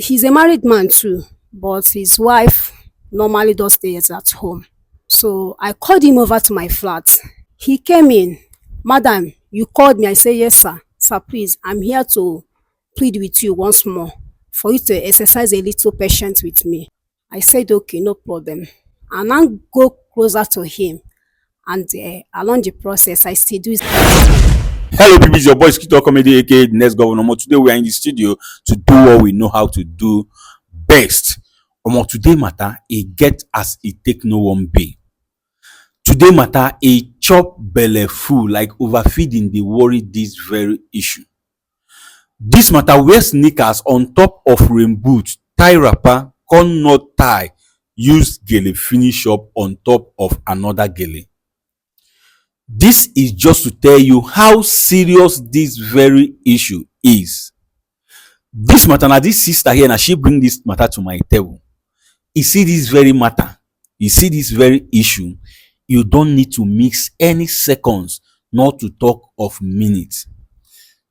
He's a married man too, but his wife normally does stays at home. So I called him over to my flat. He came in. Madam, you called me. I said, yes, sir. Sir, please, I'm here to plead with you once more for you to exercise a little patience with me. I said, okay, no problem. And I go closer to him. And along the process, I still do. Hello, people, it's your boy Skito Comedy, aka the next governor. Today we are in the studio to do what we know how to do best. Today matter, e get as e take no one be. Today matter, a chop belle full like overfeeding dey worry this very issue. This matter, wear sneakers on top of rain boot, tie wrapper, con not tie, use gele finish up on top of another gele. This is just to tell you how serious this very issue is. This matter, na this sister here, na she bring this matter to my table. You see this very matter, you see this very issue, you don't need to mix any seconds, not to talk of minutes.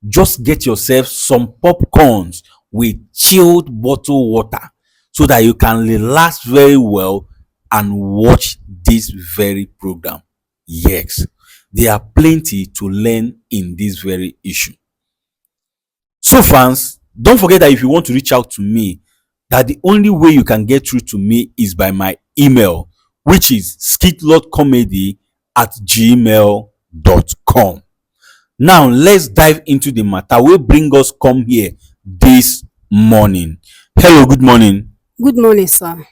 Just get yourself some popcorns with chilled bottled water so that you can relax very well and watch this very program. Yes, there are plenty to learn in this very issue. So fans, don't forget that if you want to reach out to me, that the only way you can get through to me is by my email, which is skitlordcomedy@gmail.com. Now let's dive into the matter wey bring us come here this morning. Hello, good morning. Good morning, sir.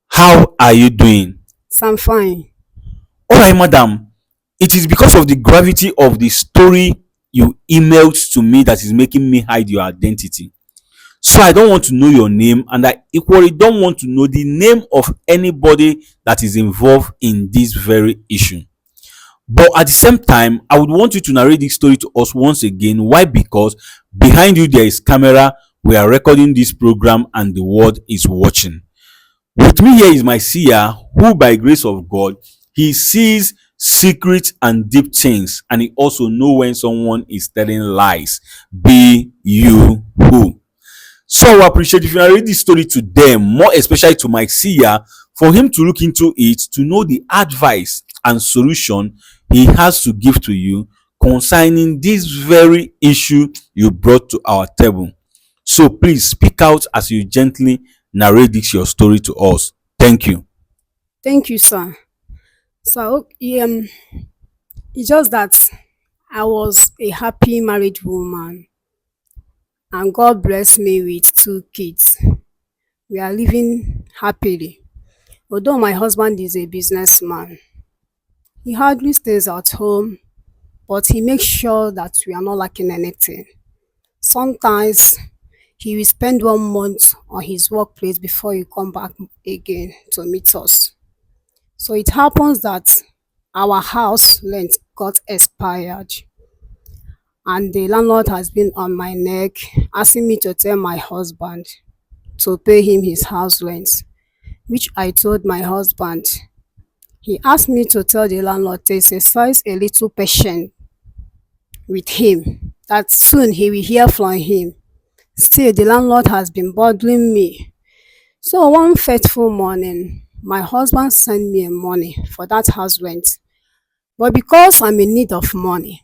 How are you doing? So I'm fine. Alright, madam. It is because of the gravity of the story you emailed to me that is making me hide your identity. So I don't want to know your name, and I equally don't want to know the name of anybody that is involved in this very issue. But at the same time, I would want you to narrate this story to us once again. Why? Because behind you there is camera. We are recording this program and the world is watching. With me here is my seer, who by grace of God, he sees secret and deep things, and he also know when someone is telling lies. Be you who. So I appreciate if you narrate this story to them, more especially to my seer, for him to look into it, to know the advice and solution he has to give to you concerning this very issue you brought to our table. So please speak out as you gently narrate this your story to us. Thank you. Thank you, sir. So, it's just that I was a happy married woman, and God blessed me with 2 kids. We are living happily. Although my husband is a businessman, he hardly stays at home, but he makes sure that we are not lacking anything. Sometimes he will spend 1 month on his workplace before he come back again to meet us. So it happens that our house rent got expired, and the landlord has been on my neck asking me to tell my husband to pay him his house rent, which I told my husband. He asked me to tell the landlord to exercise a little patience with him, that soon he will hear from him. Still, the landlord has been bothering me. So one fateful morning, my husband sent me money for that house rent. But because I'm in need of money,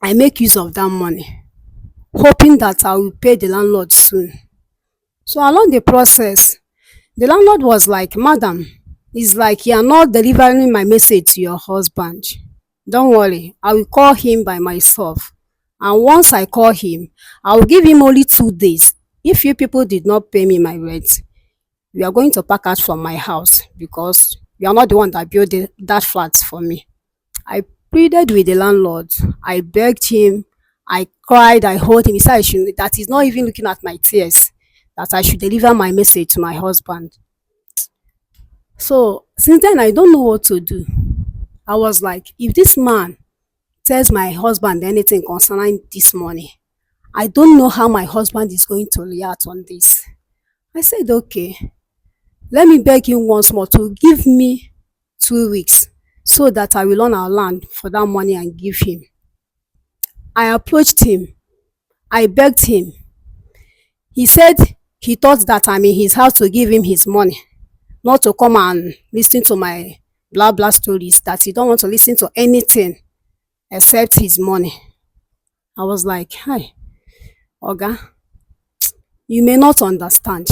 I make use of that money, hoping that I will pay the landlord soon. So along the process, the landlord was like, madam, it's like you are not delivering my message to your husband. Don't worry, I will call him by myself. And once I call him, I will give him only 2 days. If you people did not pay me my rent, we are going to pack out from my house, because you are not the one that built that flat for me. I pleaded with the landlord. I begged him. I cried. I hold him. He said that he's not even looking at my tears, that I should deliver my message to my husband. So since then, I don't know what to do. I was like, if this man tells my husband anything concerning this money, I don't know how my husband is going to react on this. I said, okay, let me beg him once more to give me 2 weeks so that I will own our land for that money and give him. I approached him. I begged him. He said He thought that I'm in his house to give him his money, not to come and listen to my blah blah stories, that he don't want to listen to anything except his money. I was like, hi, Oga, you may not understand.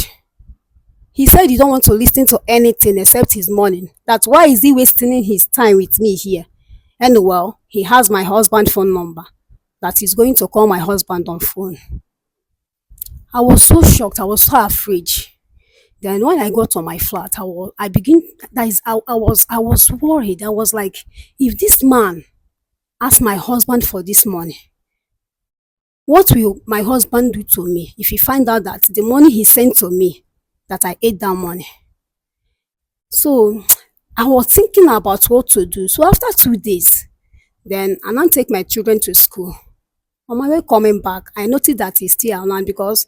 He said he don't want to listen to anything except his money. That's why is he wasting his time with me here? And well, he has my husband phone number that he's going to call my husband on phone. I was so shocked. I was so afraid. Then when I got to my flat, I begin that is I was worried. I was like, if this man asked my husband for this money, what will my husband do to me if he find out that the money he sent to me, that I ate that money? So I was thinking about what to do. So after 2 days, then I now take my children to school. On my way coming back, I noticed that he's still around because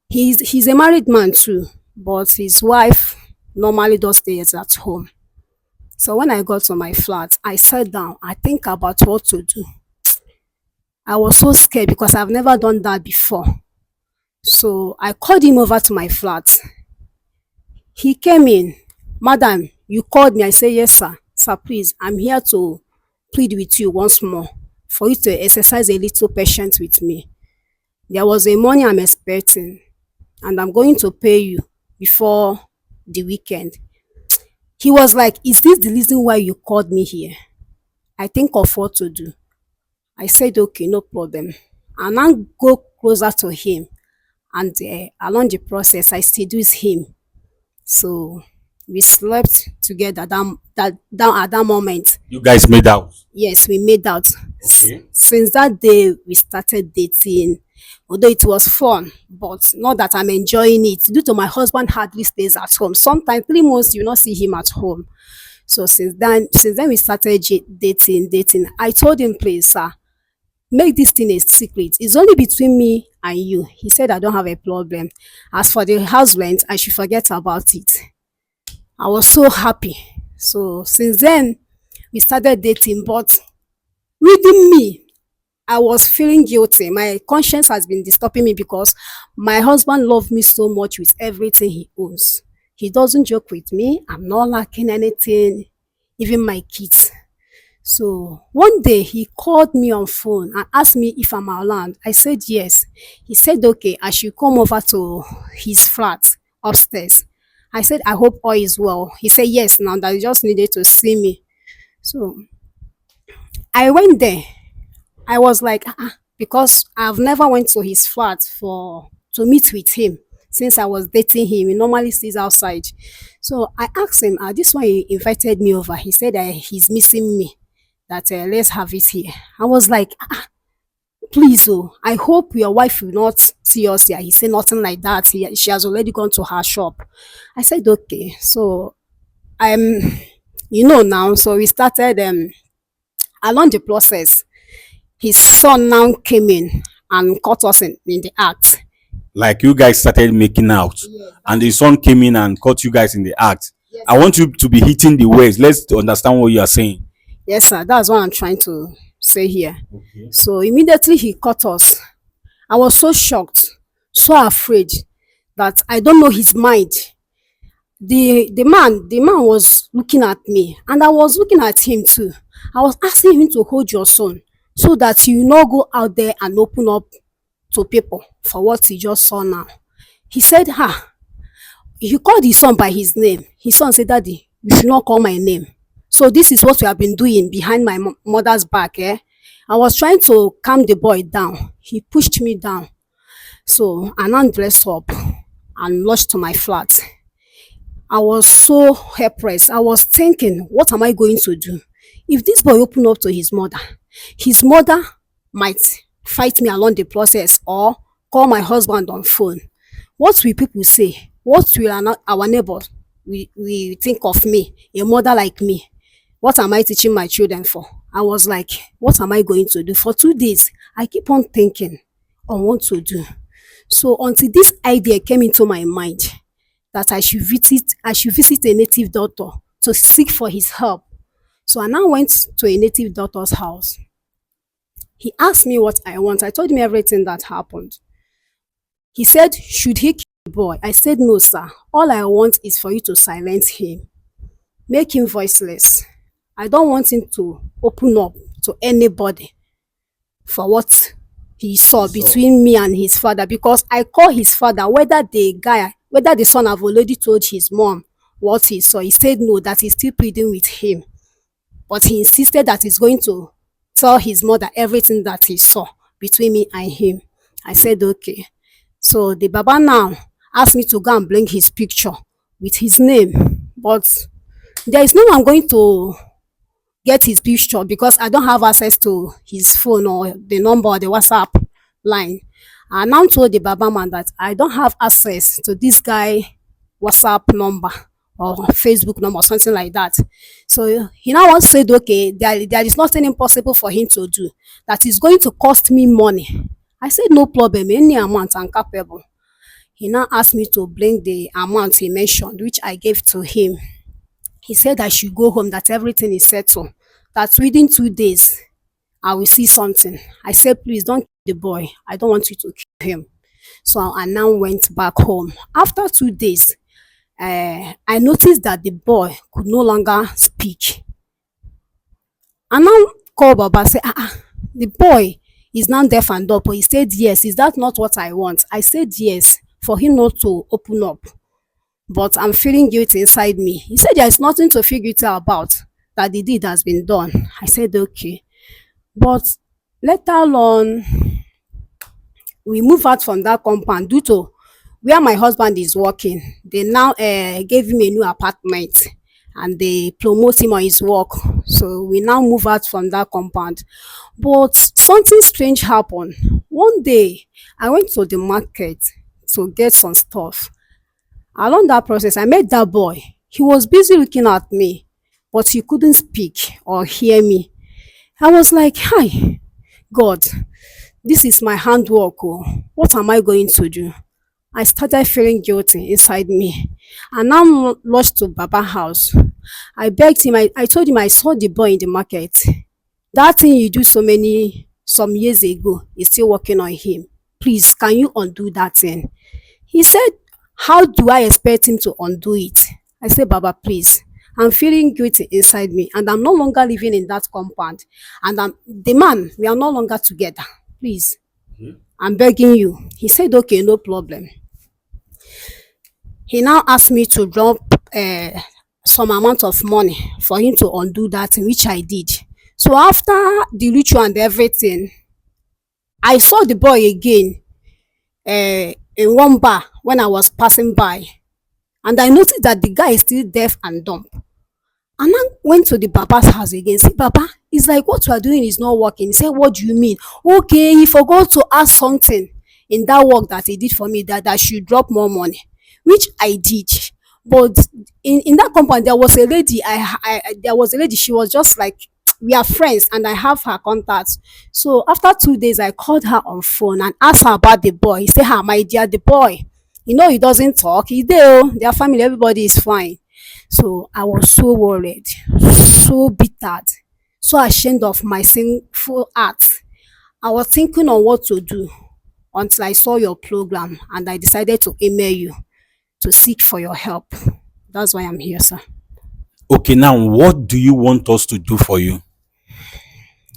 he's a married man too, but his wife normally does stays at home. So when I got to my flat, I sat down. I think about what to do. I was so scared because I've never done that before. So I called him over to my flat. He came in. Madam, you called me. I said, yes, sir. Sir, please, I'm here to plead with you once more for you to exercise a little patience with me. There was a money I'm expecting, and I'm going to pay you before the weekend. He was like, is this the reason why you called me here? I think of what to do. I said, okay, no problem. And I go closer to him, and along the process, I seduced him. So we slept together down at that moment. You guys made out. Yes, we made out. Okay. Since that day, we started dating. Although it was fun, but not that I'm enjoying it. Due to my husband hardly stays at home. Sometimes 3 months you not see him at home. So since then we started dating. I told him, please, sir, make this thing a secret. It's only between me and you. He said I don't have a problem. As for the house rent, I should forget about it. I was so happy. So since then, we started dating. But within me, I was feeling guilty. My conscience has been disturbing me because my husband loved me so much with everything he owns. He doesn't joke with me. I'm not lacking anything, even my kids. So one day he called me on phone and asked me if I'm around. I said yes. He said okay, I should come over to his flat upstairs. I said I hope all is well. He said yes, now that he just needed to see me. So I went there. I was like, because I've never went to his flat for to meet with him since I was dating him. He normally stays outside. So I asked him, this one he invited me over. He said he's missing me. That let's have it here. I was like, please, oh, I hope your wife will not see us here. He said nothing like that. She has already gone to her shop. I said okay. So I'm, now. So we started along the process. His son now came in and caught us in the act. Like you guys started making out, Yes. and the son came in and caught you guys in the act. Yes, I want you to be hitting the words. Let's understand what you are saying. yes, sir. That's what I'm trying to say here. Okay. So immediately he caught us. I was so shocked, so afraid that I don't know his mind. The man was looking at me, and I was looking at him too. I was asking him to hold your son so that you not go out there and open up to people for what he just saw now. He said, he called his son by his name. His son said, daddy, you should not call my name. So this is what we have been doing behind my mother's back. I was trying to calm the boy down. He pushed me down. So I now dressed up and rushed to my flat. I was so helpless. I was thinking, what am I going to do? If this boy open up to his mother might fight me along the process or call my husband on phone. What will people say? What will our neighbors we think of me, a mother like me? What am I teaching my children for? I was like, what am I going to do? For 2 days, I keep on thinking on what to do. So until this idea came into my mind that I should visit a native doctor to seek for his help. So I now went to a native doctor's house. He asked me what I want. I told him everything that happened. He said, should he boy. I said, no, sir. All I want is for you to silence him, make him voiceless. I don't want him to open up to anybody for what he saw So, between me and his father, because I call his father, whether the son have already told his mom what he saw. He said no, that he's still pleading with him, but he insisted that he's going to tell his mother everything that he saw between me and him. I said okay. So the baba now asked me to go and bring his picture with his name, but there is no one going to get his picture because I don't have access to his phone or the number or the WhatsApp line. I now told the baba man that I don't have access to this guy WhatsApp number or Facebook number or something like that. So he now said, okay, there is nothing impossible for him to do, that is going to cost me money. I said, no problem, any amount I'm capable. He now asked me to bring the amount he mentioned, which I gave to him. He said I should go home, that everything is settled, that within 2 days I will see something. I said, please don't kill the boy. I don't want you to kill him. So I now went back home. After 2 days, I noticed that the boy could no longer speak. I now called Baba, say, the boy is now deaf and dumb. He said, yes. Is that not what I want? I said, yes, for him not to open up. But I'm feeling guilt inside me. He said there is nothing to feel guilty about, that the deed has been done. I said okay. But later on, we move out from that compound due to where my husband is working. They now gave him a new apartment and they promote him on his work. So we now move out from that compound. But something strange happened. One day, I went to the market to get some stuff. Along that process, I met that boy. He was busy looking at me, but he couldn't speak or hear me. I was like, hi, God, this is my handwork. Oh. What am I going to do? I started feeling guilty inside me. And now lost to Baba house. I begged him, I told him I saw the boy in the market. That thing you do some years ago is still working on him. Please, can you undo that thing? He said, how do I expect him to undo it? I said, Baba, please. I'm feeling guilty inside me and I'm no longer living in that compound. And the man, we are no longer together. Please, I'm begging you. He said, okay, no problem. He now asked me to drop some amount of money for him to undo that, which I did. So after the ritual and everything, I saw the boy again in one bar when I was passing by. And I noticed that the guy is still deaf and dumb. And I went to the Baba's house again. See, Baba, it's like what you are doing is not working. He said, what do you mean? Okay, he forgot to ask something in that work that he did for me, that I should drop more money, which I did. But in that compound, there was a lady, there was a lady, she was just like, we are friends and I have her contacts. So after 2 days, I called her on phone and asked her about the boy. He said, my dear, the boy, he doesn't talk. He there, their family, everybody is fine. So I was so worried, so bitter, so ashamed of my sinful acts. I was thinking on what to do until I saw your program and I decided to email you to seek for your help. That's why I'm here, sir. okay, now what do you want us to do for you?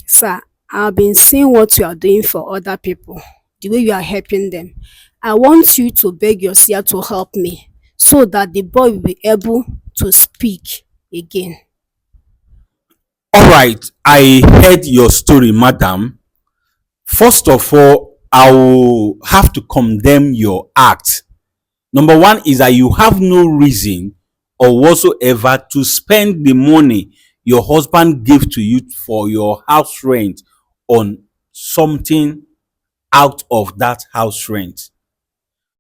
Sir, I've been seeing what you are doing for other people, the way you are helping them. I want you to beg your seer to help me so that the boy will be able to speak again. All right, I heard your story, madam. First of all, I will have to condemn your act. Number one is that you have no reason or whatsoever to spend the money your husband gave to you for your house rent on something out of that house rent.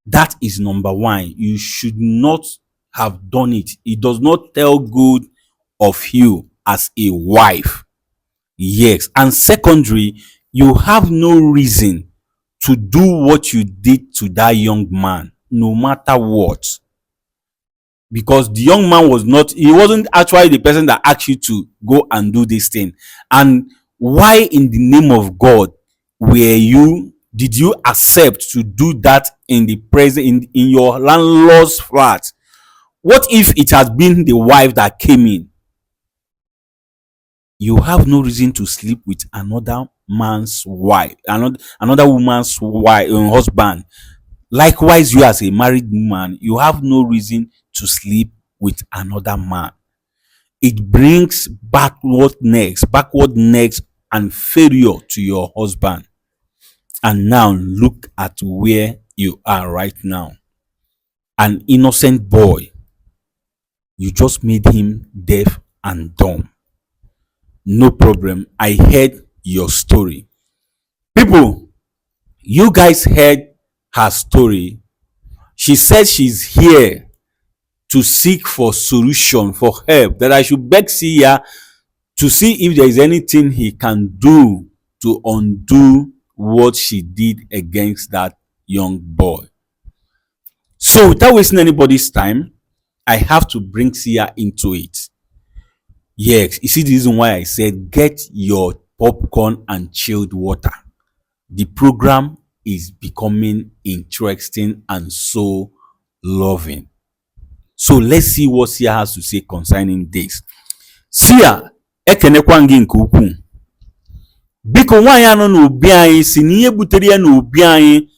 That is number one. You should not have done it. It does not tell good of you as a wife. Yes. And secondary, you have no reason to do what you did to that young man, no matter what. Because the young man he wasn't actually the person that asked you to go and do this thing. And why in the name of God did you accept to do that in the present in your landlord's flat, what if it has been the wife that came in? You have no reason to sleep with another man's wife, another woman's wife, husband. Likewise, you as a married woman, you have no reason to sleep with another man. It brings backwardness and failure to your husband. And now look at where you are right now. An innocent boy, you just made him deaf and dumb. No problem. I heard your story. People, you guys heard her story. She said she's here to seek for solution, for help, that I should beg Sia to see if there is anything he can do to undo what she did against that young boy. So without wasting anybody's time, I have to bring Sia into it. Yes, you see the reason why I said get your popcorn and chilled water. The program is becoming interesting and so loving. So let's see what Sia has to say concerning this. Sia, ekenekwa gị nke ukwuu. Biko nwaanyị anọ n'obi anyị si na ihe butere ya n'obi anyị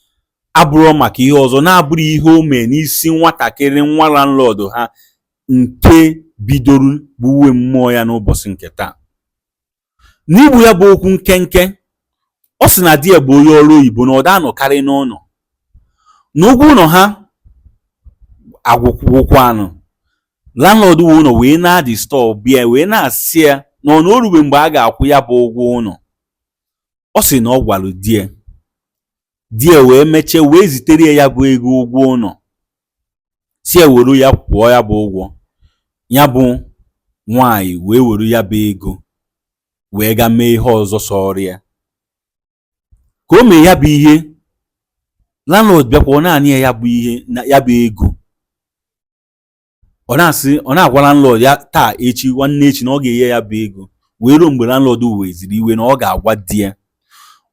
abụrụ maka ihe ọzọ na-abụrụ ihe o mee n'isi nwatakịrị nwa landlord ha nke bidoro gbuwe mmụọ ya n'ụbọchị nke taa. N'igbu ya bụ okwu nkenke, ọ sị na di ya bụ onye ọrụ oyibo na ọ da anọkarị n'ụlọ. N'ụgwọ ụlọ ha agwụkwụkwanụ. Landlord wụ ụlọ wee na-disturb bịa wee na-asị ya na ọ na-orube mgbe a ga-akwụ ya bụ ụgwọ ụlọ. Ọ sị na ọ gwalụ di ya wee mechie wee zitere ya bụ ego ụgwọ ụlọ, si ya were ya kwụọ ya bụ ụgwọ. Ya bụ nwaanyị wee were ya bụ ego wee ga mee ihe ọzọ sọrọ ya. Ka o mee ya bụ ihe, landlord bịakwa naanị ya bụ ihe ya bụ ego. Ọ na-agwa landlord ya taa echi nwanne echi na ọ ga-enye ya bụ ego, wee ruo mgbe landlord weziri iwe na ọ ga-agwa di ya.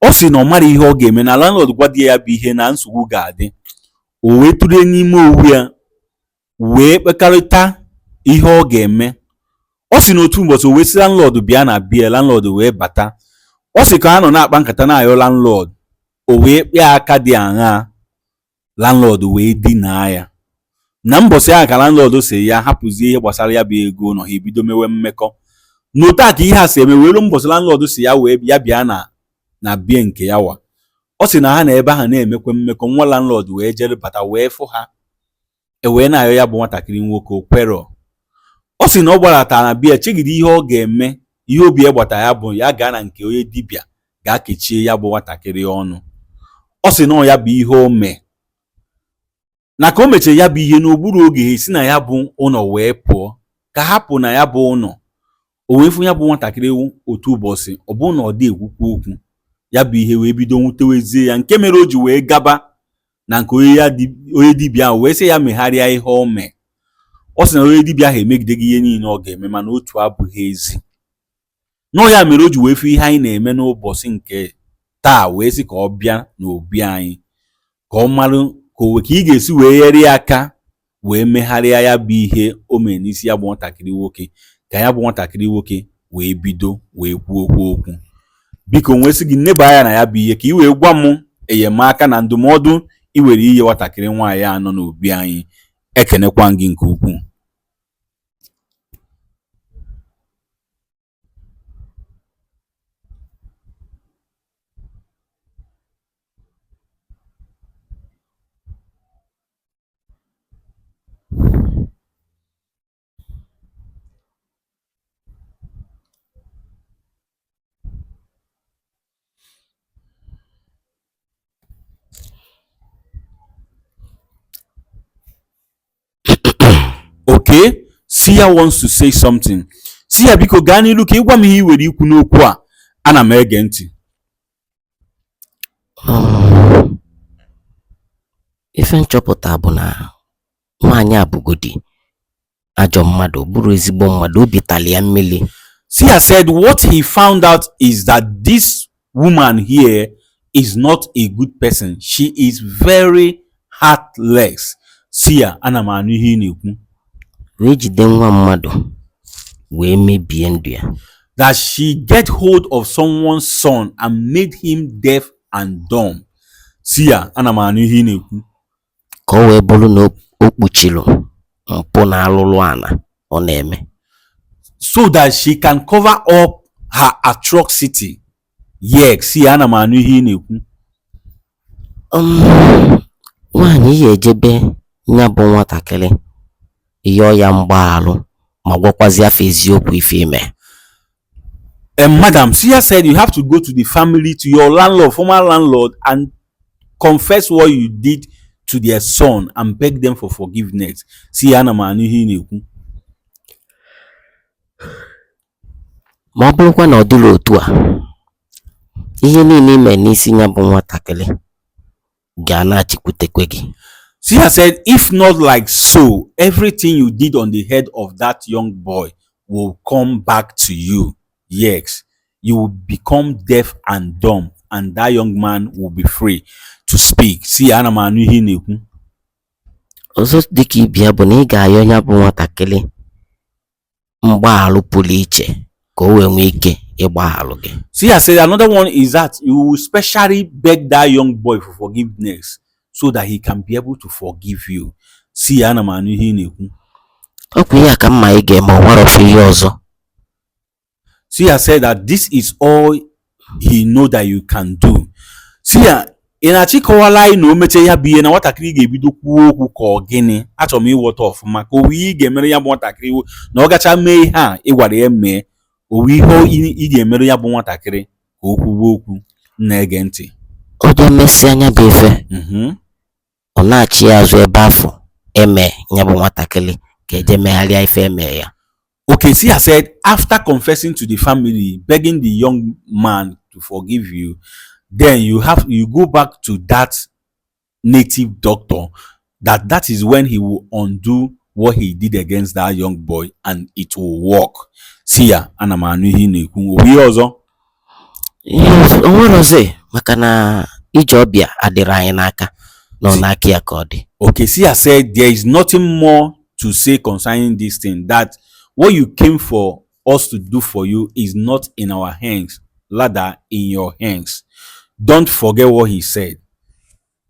Ọ sị na ọ mara ihe ọ ga-eme, na landlord gwa di ya bụ ihe na nsogbu ga-adị. O wee tụrụ n'ime owu ya wee kpekọrịta ihe ọ ga-eme. Ọ sị na otu ụbọchị o wee sị landlord bịa na bịa, landlord wee bata. Ọ sị ka ha nọ na-akpa nkata na-ayọ landlord, o wee kpịa aka dị aṅaa, landlord wee dinaa ya. Na mbọsị ahụ ka landlord sị ya hapụzie ihe gbasara ya bụ ego nọ ha ebido mewe mmekọ. N'otu a ka ihe a si eme wee ruo mbọsị landlord si ya wee ya bịa na bie nke ya wa. Ọ sị na ha na ebe ahụ na-emekwe mmekọ, nwa landlord wee jere bata wee fụ ha, wee na-ayọ ya bụ nwatakịrị nwoke okwerọ. Ọ sị na ọ gbaratara na bịa chegide ihe ọ ga-eme, ihe obi gbata ya bụ ya gaa na nke onye dibịa ga-akechie ya bụ nwatakịrị ọnụ. Ọ sị na ya bụ ihe o mee, na ka o mechara ya bụ ihe n'ogburu oge ha si na ya bụ ụlọ wee pụọ, ka hapụ na ya bụ ụlọ. O wee fụ ya bụ nwatakịrị otu ụbọchị, ọ bụ na ọ dị ekwukwu okwu, ya bụ ihe wee bido nwutewezie ya, nke mere o ji wee gaba na nke onye dibịa ahụ wee sị ya megharịa ihe o mee. Ọ sị na onye dibịa ahụ emegideghị ihe niile ọ ga-eme, mana otu abụghị ezi. Nọ ya mere o ji wee fụ ihe anyị na-eme n'ụbọchị nke taa wee sị ka ọ bịa n'obi anyị, ka ọ marụ ka ị ga-esi wee nyere ya aka wee megharịa ya bụ ihe o mere n'isi ya bụ nwatakịrị nwoke, ka ya bụ nwatakịrị nwoke wee bido wee kwuo okwu. Biko nwee sị gị nneba anya na ya bụ ihe ka ị wee gwa m enyemaka na ndụmọdụ ị were inye nwatakịrị nwaanyị anọ n'obi anyị. Ekenekwa gị nke ukwuu. Okay, Sia wants to say something. Sia biko gaa n'ilu ka ị gwa m ihe ị were ikwu n'okwu a. Ana m ege ntị. Ife nchọpụta bụ na nwaanyị abụgodi ajọ mmadụ, bụrụ ezigbo mmadụ, obi tali ya mmiri. Sia said what he found out is that this woman here is not a good person. She is very heartless. See ya, ana m anụ ihe ị na-ekwu. wee jide nwa mmadụ wee mebie ndụ ya. That she get hold of someone's son and made him deaf and dumb. See ya, ana m anụ ihe ị na-ekwu. Ka o wee bụrụ na o kpuchiri mpụ na alụlụ ana ọ na-eme. So that she can cover up her atrocity. Yeah, see ya, ana m anụ ihe ị na-ekwu. Nwaanyị ya ejebe ya bụ nwatakịrị yọọ ya mgbaghalụ ma gwakwazi afọ eziokwu ife ime. Madam, Sia said you have to go to the family, to your landlord, former landlord, and confess what you did to their son and beg them for forgiveness. Sia, ana m anụ ihe ị na-ekwu. Ma ọ bụrụkwa na ọ dịrị otu a, ihe niile ime n'isi ya bụ nwatakịrị ga na-achịkwutekwe gị. Sia said, if not like so, everything you did on the head of that young boy will come back to you. Yes, you will become deaf and dumb, and that young man will be free to speak. Sia, ana m anụ ihe ị na-ekwu. Ọzọ dịka ibia bụ na ị ga-ayọ ya bụ nwatakịrị mgbaghalụ pụrụ iche ka o wee nwee ike ịgbaghalụ gị. Sia said another one is that you will specially beg that young boy for forgiveness so that he can be able to forgive you. Sia, ana m anụ ihe ị na-ekwu. Ọ bụ ihe ka mma ị ga-eme ọwarọfe ihe ọzọ. Sia said that this is all he know that you can do. Sia, ị na-achịkọwala anyị na o mechie ya bụ ihe na nwatakịrị ga-ebido kwuo okwu ka ọ gịnị. Achọrọ m ịghọta ọfụma ka owu ihe ị ga-emere ya bụ nwatakịrị na ọ gacha mee ihe a ị gwara ya mee, owu ihe ị ga-emere ya bụ nwatakịrị ka o kwuwe okwu na-ege ntị. O jee mesịa anya bụ ife, ọ na-achị ya azụ ebe afọ eme ya bụ nwatakịrị ka eje megharịa ife eme ya. Okay, Sia said after confessing to the family, begging the young man to forgive you, then you go back to that native doctor. That is when he will undo what he did against that young boy and it will work. Sia, ana m anụ ihe ị na-ekwu. Owu ihe ọzọ? O nwere ọzọ maka na ije ọbịa adịrị anyị n'aka nọ n'aka ya ka ọ dị. Okay, Sia said there is nothing more to say concerning this thing, that what you came for us to do for you is not in our hands, rather in your hands. Don't forget what he said,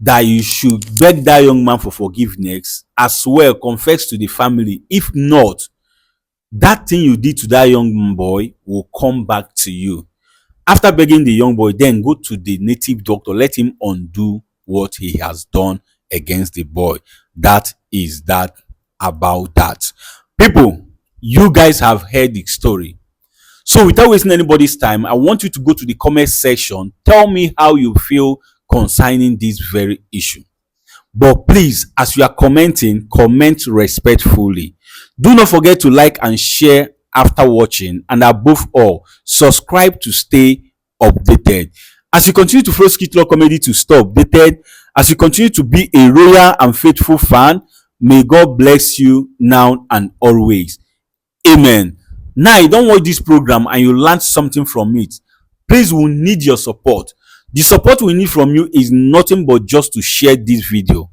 that you should beg that young man for forgiveness, as well confess to the family. If not, that thing you did to that young boy will come back to you. After begging the young boy, then go to the native doctor, let him undo what he has done against the boy. That is that about that. People, you guys have heard the story. So without wasting anybody's time, I want you to go to the comment section. Tell me how you feel concerning this very issue. But please, as you are commenting, comment respectfully. Do not forget to like and share after watching, and above all, subscribe to stay updated. As you continue to follow Skit Law Comedy to stay updated, as you continue to be a loyal and faithful fan, may God bless you now and always. Amen. Now, you don't watch this program and you learn something from it, please, we need your support. The support we need from you is nothing but just to share this video.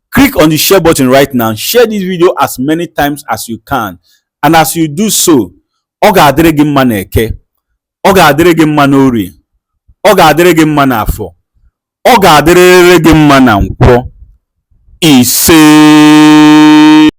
Click on the share button right now. Share this video as many times as you can. And as you do so, ọ ga-adịrị gị mma n'eke, ọ ga-adịrị gị mma n'orie, ọ ga-adịrị gị mma n'afọ, ọ ga-adịrịrị gị mma na nkwọ. Ise.